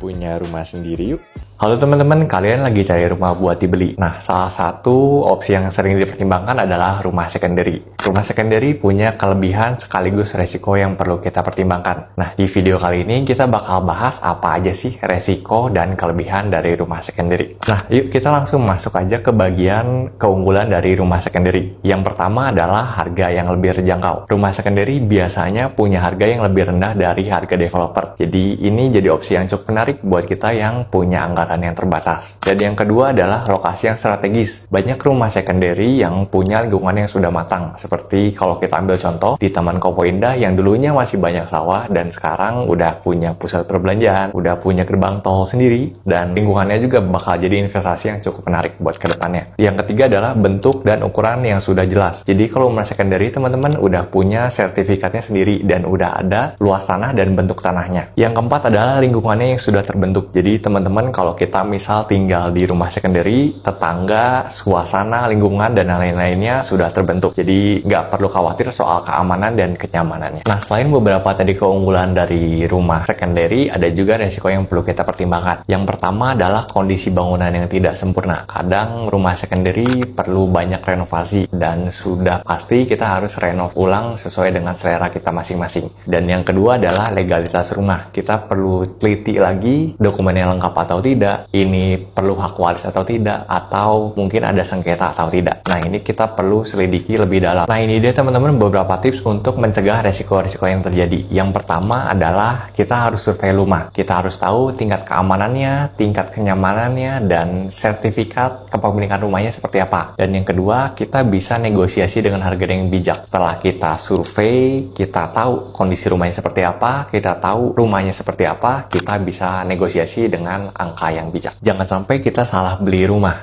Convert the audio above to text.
Punya rumah sendiri yuk. Halo teman-teman, kalian lagi cari rumah buat dibeli. Nah, salah satu opsi yang sering dipertimbangkan adalah rumah secondary. Rumah secondary punya kelebihan sekaligus resiko yang perlu kita pertimbangkan. Nah, di video kali ini kita bakal bahas apa aja sih resiko dan kelebihan dari rumah secondary. Nah, yuk kita langsung masuk aja ke bagian keunggulan dari rumah secondary. Yang pertama adalah harga yang lebih terjangkau. Rumah secondary biasanya punya harga yang lebih rendah dari harga developer. Jadi ini jadi opsi yang cukup menarik buat kita yang punya anggaran yang terbatas. Dan yang kedua adalah lokasi yang strategis. Banyak rumah secondary yang punya lingkungan yang sudah matang. Seperti kalau kita ambil contoh di Taman Kopo Indah yang dulunya masih banyak sawah dan sekarang udah punya pusat perbelanjaan, udah punya gerbang tol sendiri, dan lingkungannya juga bakal jadi investasi yang cukup menarik buat kedepannya. Yang ketiga adalah bentuk dan ukuran yang sudah jelas. Jadi kalau rumah secondary teman-teman udah punya sertifikatnya sendiri dan udah ada luas tanah dan bentuk tanahnya. Yang keempat adalah lingkungannya yang sudah terbentuk. Jadi teman-teman kalau kita misal tinggal di rumah secondary, tetangga, suasana, lingkungan, dan lain-lainnya sudah terbentuk. Jadi nggak perlu khawatir soal keamanan dan kenyamanannya. Nah, selain beberapa tadi keunggulan dari rumah secondary, ada juga resiko yang perlu kita pertimbangkan. Yang pertama adalah kondisi bangunan yang tidak sempurna. Kadang rumah secondary perlu banyak renovasi, dan sudah pasti kita harus renov ulang sesuai dengan selera kita masing-masing. Dan yang kedua adalah legalitas rumah. Kita perlu teliti lagi dokumen yang lengkap atau tidak, ini perlu hak waris atau tidak, atau mungkin ada sengketa atau tidak. Nah, ini kita perlu selidiki lebih dalam. Nah, ini dia teman-teman beberapa tips untuk mencegah resiko-resiko yang terjadi. Yang pertama adalah kita harus survei rumah. Kita harus tahu tingkat keamanannya, tingkat kenyamanannya, dan sertifikat kepemilikan rumahnya seperti apa. Dan yang kedua, kita bisa negosiasi dengan harga yang bijak. Setelah kita survei, kita tahu kondisi rumahnya seperti apa, kita tahu rumahnya seperti apa, kita bisa negosiasi dengan angka yang bijak. Jangan sampai kita salah beli rumah.